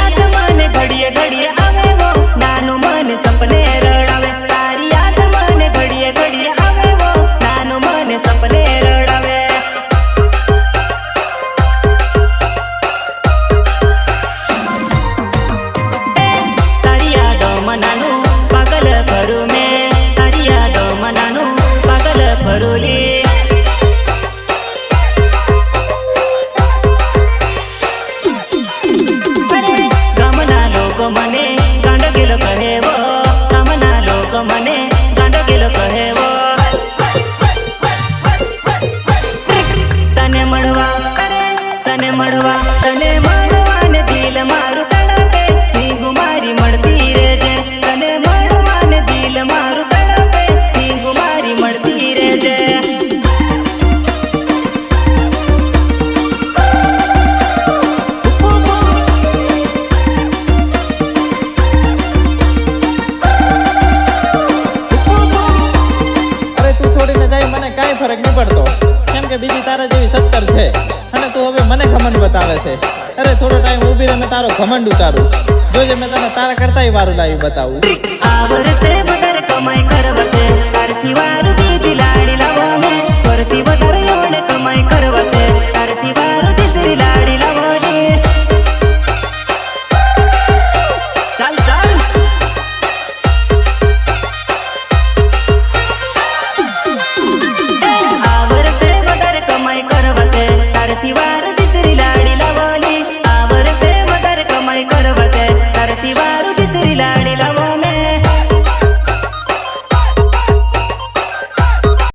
याद मन घड़िए घड़िए आवे वो नानो मन सपने रड़ावे तारी याद मन घड़िए घड़िए आवे वो नानो मन सपने रड़ावे तारी यादो मनानु पागल भरू में तारी यादो मनानु पागल भरूली मने गांड गेलो कहे वो कामना लोग मने गांड गेलो कहे वो तने मड़वा तने मड़वा ने दिल मारू तड़पे नी गुमारी मड़ती रे जे तने मड़वा ने दिल मारू तड़पे नी गुमारी मड़ती रे जे फरक नहीं पड़तो केम के बीजी तारा जेवी 70 छे अने तू हवे मने घमंड बतावे छे। अरे थोड़ो टाइम ऊभी रे मैं तारो घमंड उतारू जोजे मैं तने तारा करताय वारू लावी बताऊं। आवरसे बगर कमाई करवसे आरती वारू